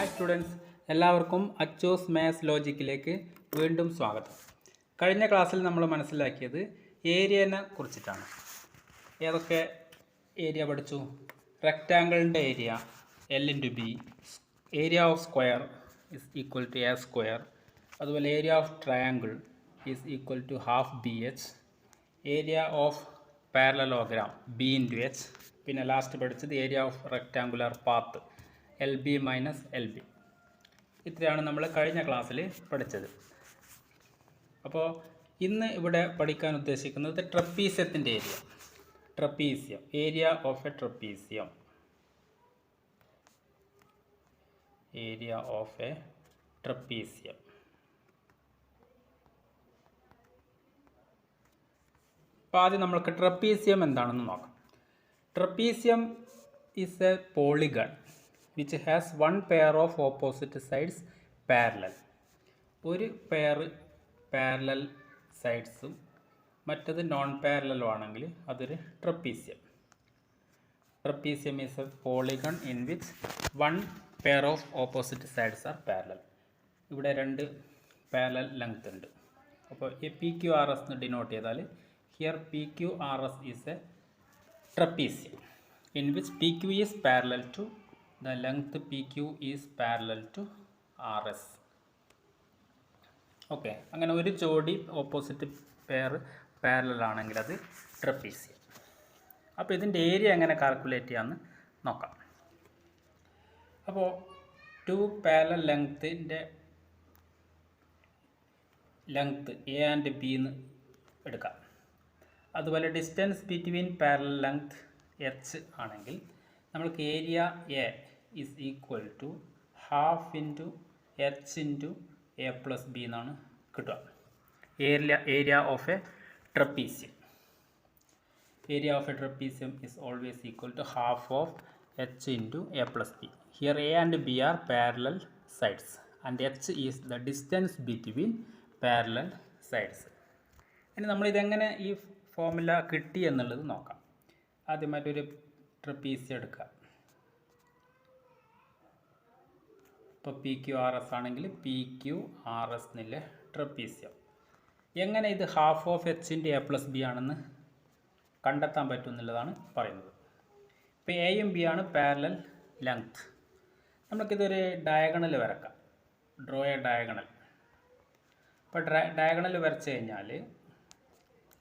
Hi students, എല്ലാവർക്കും അച്ചോസ് maths ലോജിക്കിലേക്ക് വീണ്ടും സ്വാഗതം. കഴിഞ്ഞ ക്ലാസ്സിൽ നമ്മൾ മനസ്സിലാക്കിയത് ഏരിയനെ കുറിച്ചിട്ടാണ്. ഏതൊക്കെ ഏരിയ പഠിച്ചു? റെക്റ്റാങ്കിളിൻ്റെ area L/B, area of square is equal to a square, അതുപോലെ area of triangle is equal to half BH, area of parallelogram B/H, പിന്നെ ലാസ്റ്റ് പഠിച്ചത് area of rectangular path LB - LB. ഇത്രയാണ് നമ്മൾ കഴിഞ്ഞ ക്ലാസ്സിൽ പഠിച്ചത്. അപ്പോൾ ഇന്ന് ഇവിടെ പഠിക്കാൻ ഉദ്ദേശിക്കുന്നത് ട്രപ്പീസ്യത്തിൻ്റെ area. Trapezium, area of a trapezium. Area of a trapezium. അപ്പോൾ ആദ്യം നമ്മൾക്ക് ട്രപ്പീസ്യം എന്താണെന്ന് നോക്കാം. Trapezium is a polygon which has one pair of opposite sides parallel. ഒരു പെയർ പാരലൽ സൈഡ്സും മറ്റത് നോൺ പാരലലും ആണെങ്കിൽ അതൊരു ട്രപ്പീസ്യം. Trapezium is a polygon in which one pair of opposite sides are parallel. ഇവിടെ രണ്ട് പാരലൽ ലെങ്ത് ഉണ്ട്. അപ്പോൾ ഈ PQRS എന്ന് ഡിനോട്ട് ചെയ്താൽ here PQRS is A trapezium in which PQ is parallel to the length PQ is parallel to RS. Okay, അങ്ങനെ ഒരു ജോഡി ഓപ്പോസിറ്റ് പെയർ പാരലൽ ആണെങ്കിൽ അത് ട്രപ്പീസിയം. അപ്പോൾ ഇതിൻ്റെ ഏരിയ എങ്ങനെ കാൽക്കുലേറ്റ് ചെയ്യാമെന്ന് നോക്കാം. അപ്പോൾ ടു പാരലൽ ലെങ്ത്തിൻ്റെ ലെങ്ത്ത് A ആൻഡ് B എന്ന് എടുക്കാം. അതുപോലെ distance between parallel length H ആണെങ്കിൽ നമ്മൾക്ക് area A is equal to half into H into A plus B എന്നാണ് കിട്ടുക. Area of a trapezium. Area of a trapezium is always equal to half of H into A plus B. Here A and B are parallel sides and H is the distance between parallel sides. ഇനി നമ്മളിതെങ്ങനെ ഈ formula കിട്ടി എന്നുള്ളത് നോക്കാം. ആദ്യമായിട്ടൊരു ട്രപ്പീസ്യം എടുക്കുക. ഇപ്പോൾ PQRS ആണെങ്കിൽ PQRS എന്നില്ല ട്രപ്പീസ്യം. എങ്ങനെ ഇത് half of H into A plus B ആണെന്ന് കണ്ടെത്താൻ പറ്റും എന്നുള്ളതാണ് പറയുന്നത്. ഇപ്പോൾ എയും ബി ആണ് പാരലൽ ലെങ്ത്. നമുക്കിതൊരു ഡയഗണൽ വരക്കാം. Draw a diagonal. ഇപ്പോൾ ഡയഗണൽ വരച്ച് കഴിഞ്ഞാൽ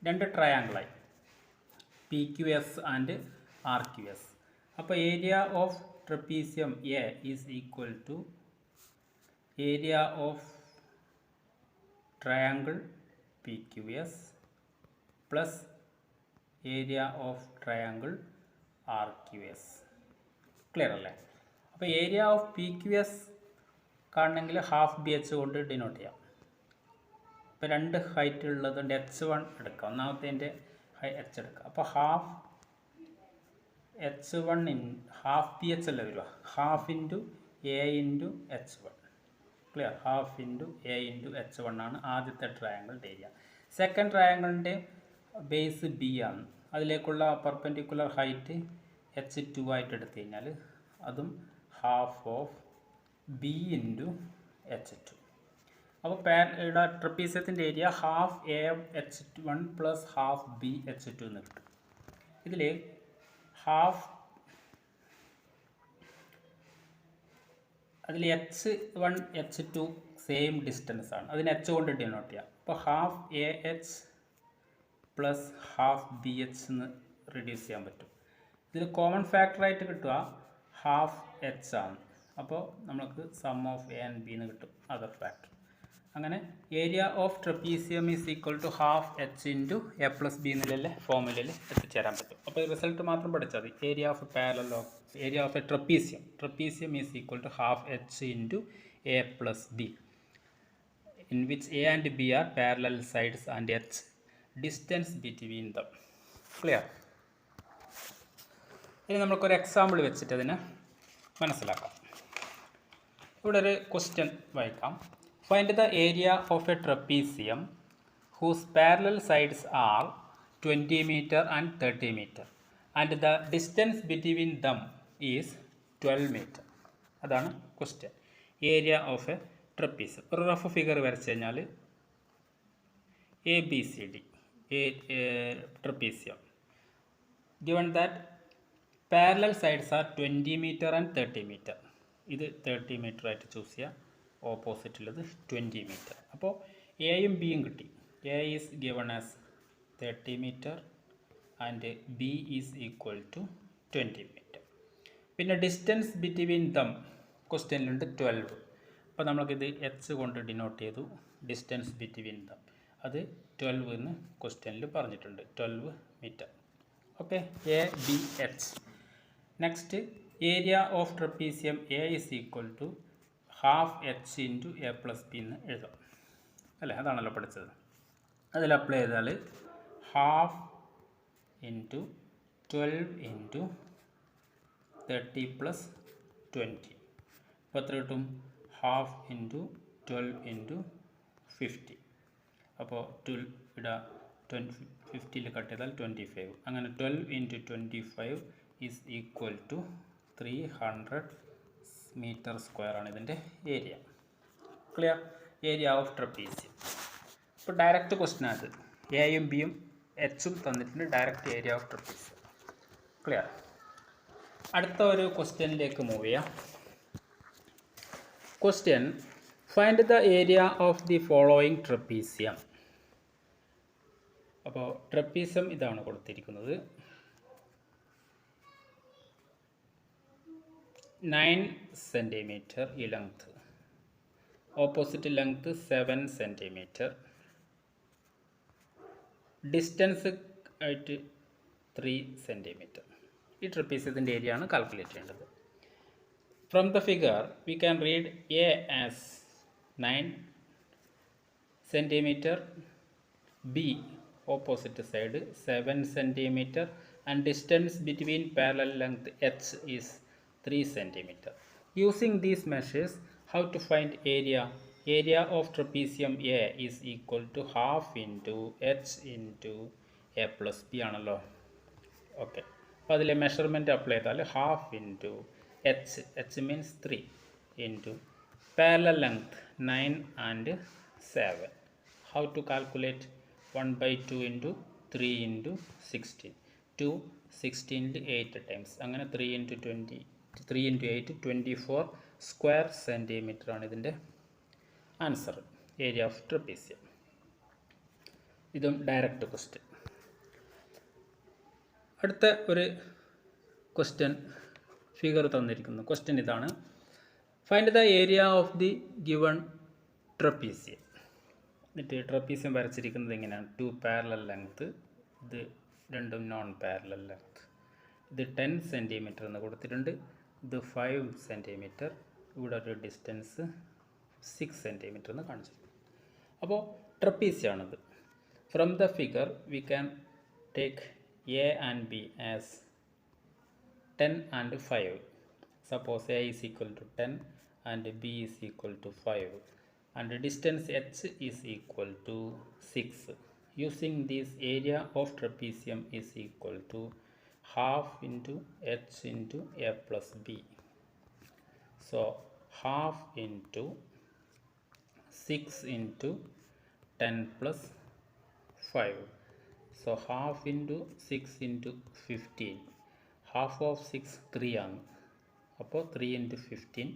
രണ്ട് ട്രയാങ്കിളായി PQS ആൻഡ് RQS. അപ്പോൾ area of trapezium A is equal to area of triangle PQS plus area of triangle RQS. Clear അല്ലേ? അപ്പോൾ ഏരിയ ഓഫ് PQS കാണണമെങ്കിൽ ഹാഫ് BH കൊണ്ട് ഡിനോട്ട് ചെയ്യാം. ഇപ്പോൾ രണ്ട് ഹൈറ്റ് ഉള്ളതുകൊണ്ട് H1 എടുക്കാം. ഒന്നാമത്തേൻ്റെ H എടുക്കുക. അപ്പോൾ ഹാഫ് H1 ഹാഫ് BH അല്ല വരിക, half into A into H1. Clear? Half into A into H1 ആണ് ആദ്യത്തെ ട്രയാങ്കിളിൻ്റെ ഏരിയ. സെക്കൻഡ് ട്രയാങ്കിളിൻ്റെ ബേസ് B ആണ്. അതിലേക്കുള്ള പെർപെൻഡിക്കുലർ ഹൈറ്റ് H2 ആയിട്ട് എടുത്തു കഴിഞ്ഞാൽ അതും half of B into H2. അപ്പോൾ ഇവിടെ ട്രപ്പീസ്യത്തിൻ്റെ area half AH1 plus half BH2 എന്ന് കിട്ടും. ഇതിൽ ഹാഫ് അതിൽ H1 H2 സെയിം ഡിസ്റ്റൻസ് ആണ്. അതിന് H കൊണ്ട് ഡിനോട്ട് ചെയ്യാം. അപ്പോൾ half AH plus half BH എന്ന് റിഡ്യൂസ് ചെയ്യാൻ പറ്റും. ഇതിൽ കോമൺ ഫാക്ടറായിട്ട് കിട്ടുക ഹാഫ് H ആണ്. അപ്പോൾ നമുക്ക് sum of A and B എന്ന് കിട്ടും, അതർ ഫാക്ടർ. അങ്ങനെ area of trapezium is equal to half H into A plus B എന്നുള്ള ഫോർമുലയിൽ എത്തിച്ചേരാൻ പറ്റും. അപ്പോൾ ഈ റിസൾട്ട് മാത്രം പഠിച്ചാൽ മതി. Area of parallel area of a trapezium is equal to half H into A plus B in which A and B are parallel sides and H distance between them. Clear? ഇനി നമുക്കൊരു example വെച്ചിട്ട് അതിനെ മനസ്സിലാക്കാം. ഇവിടെ ഒരു question വായിക്കാം. Find the area of a trapezium whose parallel sides are 20 meter and 30 meter and the distance between them is 12 meter. അതാണ് question. Area of A trapezium. ഒരു റഫ് ഫിഗർ വരച്ച് കഴിഞ്ഞാൽ ABCD trapezium. Given that parallel sides are 20 meter and 30 meter. ഇത് 30 meter ആയിട്ട് choose ചെയ്യുക, ഓപ്പോസിറ്റുള്ളത് 20 meter. അപ്പോൾ എയും ബിയും കിട്ടി. A is given as 30 meter and B is equal to 20 meter. പിന്നെ ഡിസ്റ്റൻസ് ബിറ്റ്വീൻ ദം ക്വസ്റ്റ്യനിലുണ്ട് 12. അപ്പോൾ നമ്മൾക്കിത് എച്ച് കൊണ്ട് ഡിനോട്ട് ചെയ്തു. ഡിസ്റ്റൻസ് ബിറ്റ്വീൻ ദം അത് 12 എന്ന് ക്വസ്റ്റ്യനിൽ പറഞ്ഞിട്ടുണ്ട്, 12 meter. Okay, A B H. Next area of trapezium A is equal to half H into A plus B എന്ന് എഴുതാം അല്ലേ, അതാണല്ലോ പഠിച്ചത്. അതിൽ അപ്ലൈ ചെയ്താൽ ഹാഫ് ഇൻറ്റു 12 ഇൻറ്റു 30 പ്ലസ് 20. അപ്പോൾ എത്ര കിട്ടും? Half into 12 into 50. അപ്പോൾ 12 ഇടാ, 50ൽ കട്ട് ചെയ്താൽ 25. അങ്ങനെ 12 into 25 is equal to 300 metre square ആണ് ഇതിൻ്റെ area. Clear? Area of trapezium. ഇപ്പോൾ ഡയറക്റ്റ് ക്വസ്റ്റ്യൻ അത്, എയും ബിയും എച്ചും തന്നിട്ടുണ്ട്, direct area of trapezium. Clear? അടുത്ത ഒരു ക്വസ്റ്റ്യനിലേക്ക് മൂവ് ചെയ്യാം. Question: find the area of the following trapezium. അപ്പോൾ ട്രപ്പീസിയം ഇതാണ് കൊടുത്തിരിക്കുന്നത്. 9 സെൻറ്റിമീറ്റർ ഈ length, opposite length 7 centimetre, distance ആയിട്ട് 3 സെൻറ്റിമീറ്റർ. ഈ ട്രപ്പീസിയത്തിൻ്റെ ഏരിയ ആണ് കാൽക്കുലേറ്റ് ചെയ്യേണ്ടത്. From the figure we can read A as 9 centimetre, B opposite side 7 centimeter, and distance between parallel length h is 3 centimeter. Using these measures, how to find area? Area of trapezium A is equal to half into h into a plus b ആണല്ലോ. Okay, അപ്പോൾ അതിലെ measurement apply ചെയ്താൽ half into h means 3 into parallel length 9 and 7. How to calculate? 1/2 into 3 into 16. 2 16 8 times. അങ്ങനെ 3 into 20, 3 into 8 24 square centimetre ആണ് ഇതിൻ്റെ answer, area of trapezium. ഇതും direct question. അടുത്ത ഒരു ക്വസ്റ്റ്യൻ ഫിഗർ തന്നിരിക്കുന്നു. ക്വസ്റ്റ്യൻ ഇതാണ്: find the area of the given trapezium. എന്നിട്ട് trapezium വരച്ചിരിക്കുന്നത് എങ്ങനെയാണ്? 2 പാരലൽ ലെങ്ത്ത്, ഇത് രണ്ടും നോൺ പാരലൽ ലെങ്ത്ത്. ഇത് 10 സെൻറ്റിമീറ്റർ എന്ന് കൊടുത്തിട്ടുണ്ട്, ഇത് 5 സെൻറ്റിമീറ്റർ, ഇവിടെ ഒരു ഡിസ്റ്റൻസ് 6 സെൻറ്റിമീറ്റർ എന്ന് കാണിച്ചിട്ടുണ്ട്. അപ്പോൾ ട്രപ്പീസിയാണിത്. From the figure we can take a and b as 10 and 5. Suppose a is equal to 10 and b is equal to 5. And the distance h is equal to 6. Using this, area of trapezium is equal to half into h into a plus b. So half into 6 into 10 plus 5. So half into 6 into 15. Half of 6 3 ആണ്. അപ്പോൾ 3 into 15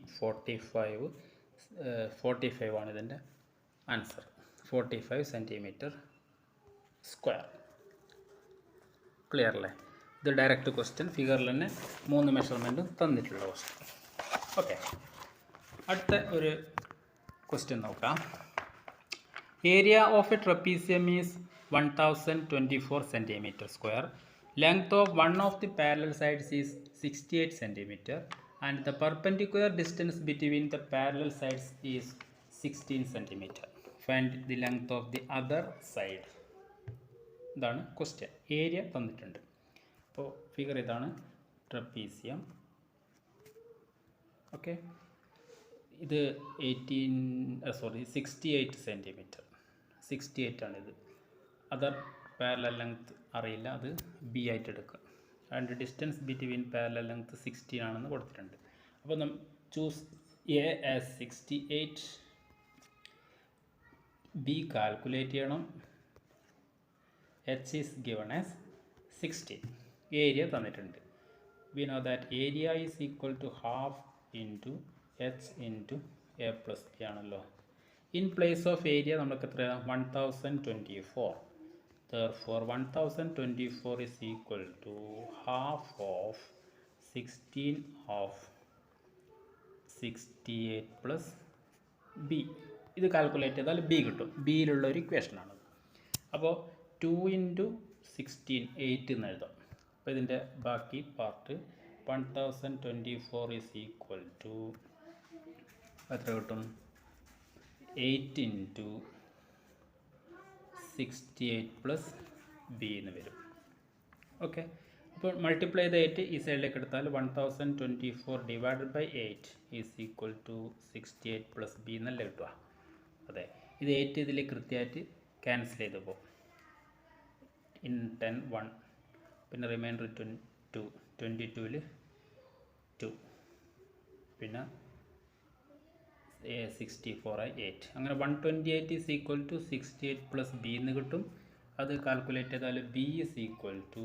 45 ആണ് ഇതിൻ്റെ answer. 45 centimetre square. Clear അല്ലേ? ഇത് direct question, ഫിഗറിൽ തന്നെ 3 മെഷർമെൻറ്റും തന്നിട്ടുള്ള question. Okay, അടുത്ത ഒരു ക്വസ്റ്റ്യൻ നോക്കാം. Area of A trapezium is 1024 centimetre square. Length of one of the parallel sides is 68 centimeter, and the perpendicular distance between the parallel sides is 16 centimeter. Find the length of the other side. ഇതാണ് question. Area തന്നിട്ടുണ്ട്. അപ്പോൾ figure ഇതാണ് trapezium. Okay, ഇത് 68 centimetre, 68 ആണിത്. Other parallel length അറിയില്ല, അത് b ആയിട്ട് എടുക്കുക. And distance between parallel length 16 ആണെന്ന് കൊടുത്തിട്ടുണ്ട്. അപ്പോൾ choose a as 68, b calculate ചെയ്യണം, h is given as 16. Area തന്നിട്ടുണ്ട്. We know that area is equal to half into h into A plus b ആണല്ലോ. ഇൻ പ്ലേസ് ഓഫ് ഏരിയ നമുക്ക് എത്ര 1024. Therefore 1024 is equal to half of 16 of 68 plus b. ഇത് calculate ചെയ്താൽ B കിട്ടും. ബിയിലുള്ള ഒരു ഇക്വേഷനാണ്. അപ്പോൾ 2 into 16 8 എന്ന് എഴുതാം. അപ്പോൾ ഇതിൻ്റെ ബാക്കി പാർട്ട് 1024 is equal to എത്ര കിട്ടും 8 ഇൻറ്റു 68 പ്ലസ് ബി എന്ന് വരും. ഓക്കെ, അപ്പോൾ മൾട്ടിപ്ലൈ ചെയ്ത് 8 ഈ സൈഡിലേക്ക് എടുത്താൽ 1024 divided by 8 is equal to 68 plus B എന്നല്ലേ കിട്ടുക. അതെ, ഇത് 8 ഇതിൽ കൃത്യമായിട്ട് ക്യാൻസൽ ചെയ്ത് പോകും. ഇൻ 10 1, പിന്നെ റിമൈൻഡർ 2, 22ൽ 2, പിന്നെ 64 ആയി 8. അങ്ങനെ 128 is equal to 68 plus B എന്ന് കിട്ടും. അത് കാൽക്കുലേറ്റ് ചെയ്താൽ B is equal to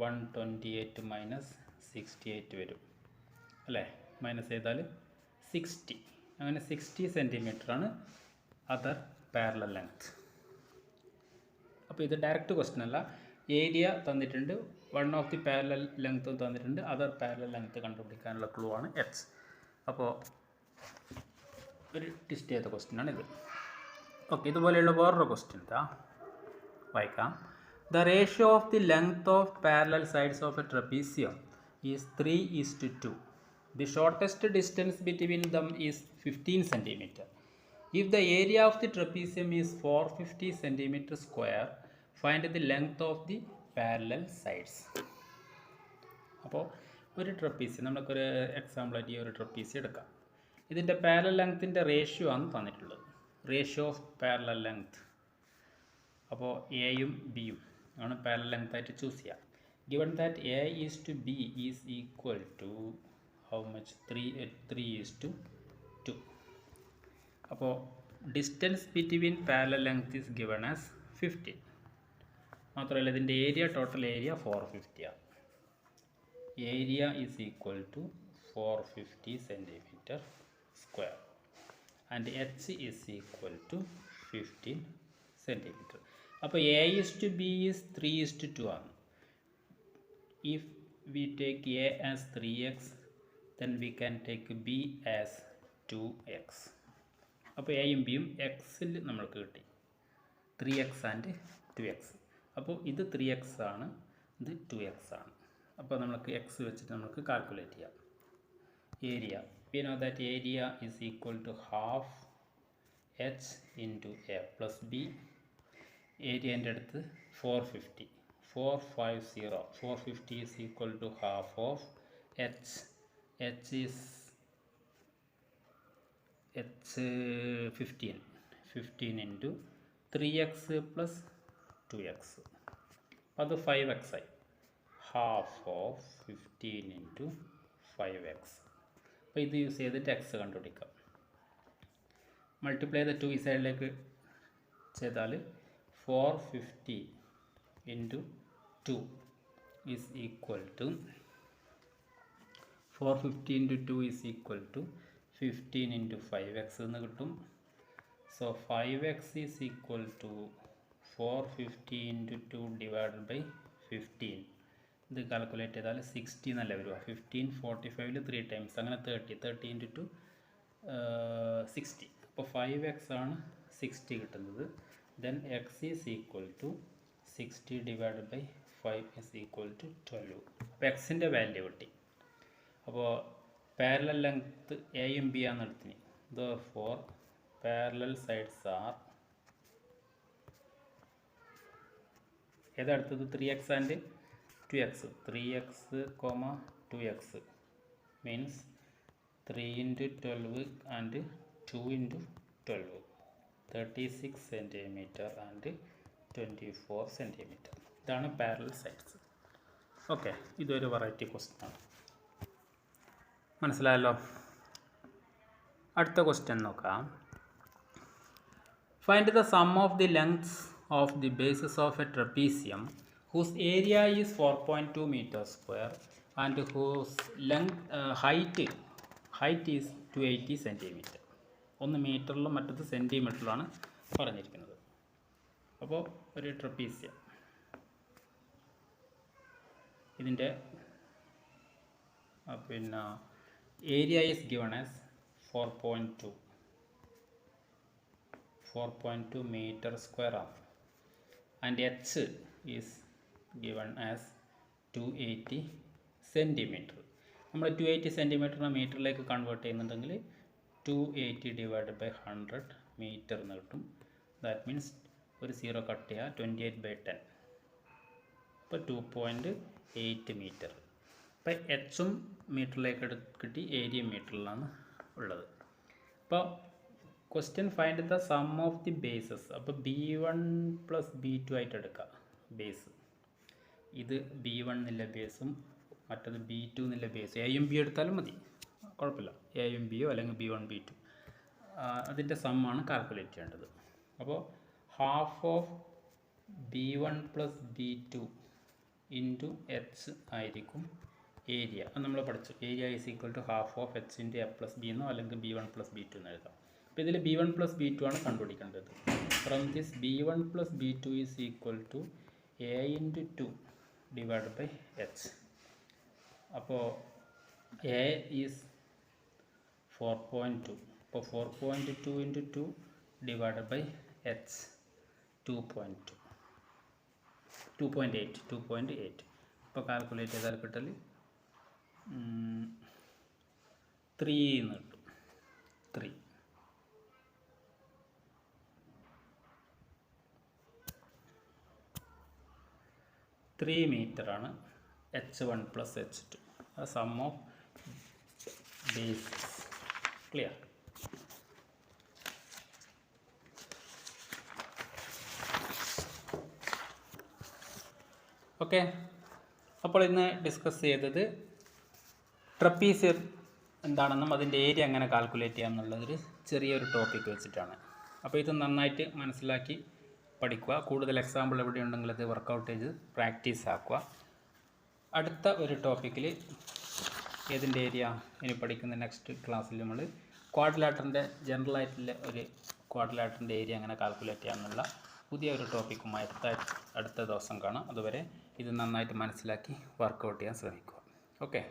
128 minus 68 വരും അല്ലേ. മൈനസ് ചെയ്താൽ 60. അങ്ങനെ 60 സെൻറ്റിമീറ്ററാണ് അതർ പാരലൽ ലെങ്ത്. അപ്പോൾ ഇത് ഡയറക്റ്റ് ക്വസ്റ്റ്യൻ അല്ല. ഏരിയ തന്നിട്ടുണ്ട്, വൺ ഓഫ് ദി പാരലൽ ലെങ്ത്തും തന്നിട്ടുണ്ട്, അതർ പാരലൽ ലെങ്ത് കണ്ടുപിടിക്കാനുള്ള ക്ലൂ ആണ് എച്ച്. അപ്പോൾ ഒരു ടെസ്റ്റ് ചെയ്ത ക്വസ്റ്റ്യനാണ് ഇത്. ഓക്കെ, ഇതുപോലെയുള്ള വേറൊരു ക്വസ്റ്റ്യൻ വായിക്കാം. The ratio of the length of parallel sides of A trapezium is 3:2. The shortest distance between dum is 15 centimetre. If the area of the trapezium is 450 centimetre square, find the length of the parallel sides. അപ്പോൾ ഒരു trapezium, നമുക്കൊരു എക്സാമ്പിളായിട്ട് ഈ ഒരു trapezium എടുക്കാം. ഇതിൻ്റെ parallel ലെങ്ത്തിൻ്റെ ratio ആണ് തന്നിട്ടുള്ളത്, ratio of parallel length. അപ്പോൾ എയും ബിയും ആണ് പാരലൽ ലെങ്ത് ആയിട്ട് ചൂസ് ചെയ്യാം. Given that A is to B is equal to how much 3:2. അപ്പോൾ distance between parallel length is given as 15. മാത്രമല്ല ഇതിൻ്റെ ഏരിയ, ടോട്ടൽ ഏരിയ 450 ആണ്. Area is equal to 450 centimetre square and h is equal to 15 centimeter. അപ്പോൾ a is to b is 3:2 ആണ്. If we take a as 3x, then we can take b as 2x. അപ്പോൾ എയും ബിയും എക്സിൽ നമ്മൾക്ക് കിട്ടി 3x and 2x. അപ്പോൾ ഇത് 3x ആണ്, ഇത് 2x ആണ്. അപ്പോൾ നമുക്ക് x വെച്ചിട്ട് നമുക്ക് കാൽക്കുലേറ്റ് ചെയ്യാം. Area, we know that area is equal to half h into a plus b. Area എൻ്റെ അടുത്ത് 450, 450 is equal to half of h. h is 15 into 3x plus 2x. അത് 5x ആയി. half of 15 into 5x. അപ്പോൾ ഇത് use ചെയ്തിട്ട് X കണ്ടുപിടിക്കാം. Multiply ചെയ്ത് 2 ഈ സൈഡിലേക്ക് ചെയ്താൽ 450 into 2 is equal to 450 into 2 is equal to 15 into 5x എന്ന് കിട്ടും. So 5x is equal to 450 into 2 divided by 15. ഇത് കാൽക്കുലേറ്റ് ചെയ്താൽ 60 എന്നല്ല വരിക. 15 45ൽ 3 ടൈംസ്, അങ്ങനെ 30 ഇൻറ്റു 2 60. അപ്പോൾ 5x ആണ് 60 കിട്ടുന്നത്. Then X is equal to 60 divided by 5 is equal to 12. അപ്പോൾ എക്സിൻ്റെ വാല്യൂ കിട്ടി. അപ്പോൾ പാരലൽ ലെങ്ത് എയും ബി ആണ് എടുത്തിന്. Therefore പാരലൽ സൈഡ്സ് ആർ ഏതടുത്തത് 3x and 2x. 3x, 2x means 3 into 12 and 2 into 12, 36 centimeter and 24 centimeter. ഇതാണ് പാരലൽ സൈഡ്സ്. ഓക്കെ, ഇതൊരു വെറൈറ്റി ക്വസ്റ്റ്യൻ ആണ്. മനസ്സിലായല്ലോ? അടുത്ത ക്വസ്റ്റ്യൻ നോക്കാം. Find the sum of the lengths of the bases of A trapezium whose area is 4.2 meter square and whose height is 280 centimeter. ഒന്ന് മീറ്ററിലും മറ്റത് സെൻറ്റിമീറ്ററിലാണ് പറഞ്ഞിരിക്കുന്നത്. അപ്പോൾ ഒരു ട്രപ്പീസിയം, ഇതിൻ്റെ പിന്നെ area is given as 4.2 meter square ആണ്. And H is given as 280 centimeter. നമ്മൾ 280 സെൻറ്റിമീറ്ററിനെ മീറ്ററിലേക്ക് convert ചെയ്യുന്നുണ്ടെങ്കിൽ 280 ഡിവൈഡ് ബൈ 100 മീറ്റർ എന്ന് കിട്ടും. ദാറ്റ് മീൻസ് ഒരു 0 കട്ട് ചെയ്യുക, 28/10. അപ്പോൾ 2.8 മീറ്റർ. അപ്പോൾ എച്ചും മീറ്ററിലേക്ക് കിട്ടി, ഏരിയ മീറ്ററിലാണ് ഉള്ളത്. അപ്പോൾ question find the sum of the bases. അപ്പോൾ B1 + B2 ആയിട്ട് എടുക്കുക ബേസ്. ഇത് B1 എന്നുള്ള ബേസും മറ്റത് B2 എന്നുള്ള ബേസ്. എയും ബി എടുത്താലും മതി, കുഴപ്പമില്ല. എയും ബിയോ അല്ലെങ്കിൽ B1 B2 അതിൻ്റെ സമ്മാണ് കാൽക്കുലേറ്റ് ചെയ്യേണ്ടത്. അപ്പോൾ half of B1 + B2 into H ആയിരിക്കും ഏരിയ. അത് നമ്മൾ പഠിച്ചു. Area is equal to half of H into A + B എന്നോ അല്ലെങ്കിൽ B1 + B2 എന്ന് എഴുതാം. അപ്പോൾ ഇതിൽ B1 + B2 ആണ് കണ്ടുപിടിക്കേണ്ടത്. From this B1 + B2 is equal to A into 2 divide by H. അപ്പോൾ എ ഈസ് 4.2. അപ്പോൾ 4.2 ഇൻറ്റു 2 ഡിവൈഡ് ബൈ എച്ച് 2.8. ഇപ്പോൾ കാൽക്കുലേറ്റ് ചെയ്താൽ കിട്ടൽ 3 എന്ന് കിട്ടും. 3 മീറ്ററാണ് H1 + H2. Sum of bases. Clear? Okay. അപ്പോൾ ഇന്ന് ഡിസ്കസ് ചെയ്തത് ട്രപ്പീസിയം എന്താണെന്നും അതിൻ്റെ ഏരിയ എങ്ങനെ കാൽക്കുലേറ്റ് ചെയ്യാം എന്നുള്ളതൊരു ചെറിയൊരു ടോപ്പിക്ക് വെച്ചിട്ടാണ്. അപ്പോൾ ഇത് നന്നായിട്ട് മനസ്സിലാക്കി പഠിക്കുക. കൂടുതൽ എക്സാമ്പിൾ എവിടെയുണ്ടെങ്കിൽ അത് വർക്കൗട്ട് ചെയ്ത് പ്രാക്ടീസ് ആക്കുക. അടുത്ത ഒരു ടോപ്പിക്കിൽ ഏതിൻ്റെ ഏരിയ ഇനി പഠിക്കുന്ന നെക്സ്റ്റ് ക്ലാസ്സിൽ നമ്മൾ ക്വാഡ്രിലാറ്ററിൻ്റെ ജനറലായിട്ടുള്ള ഒരു ക്വാഡ്രിലാറ്ററിൻ്റെ ഏരിയ എങ്ങനെ കാൽക്കുലേറ്റ് ചെയ്യാമെന്നുള്ള പുതിയ ഒരു ടോപ്പിക്കുമായി അടുത്ത ദിവസം കാണാം. അതുവരെ ഇത് നന്നായിട്ട് മനസ്സിലാക്കി വർക്കൗട്ട് ചെയ്യാൻ ശ്രമിക്കുക. ഓക്കെ.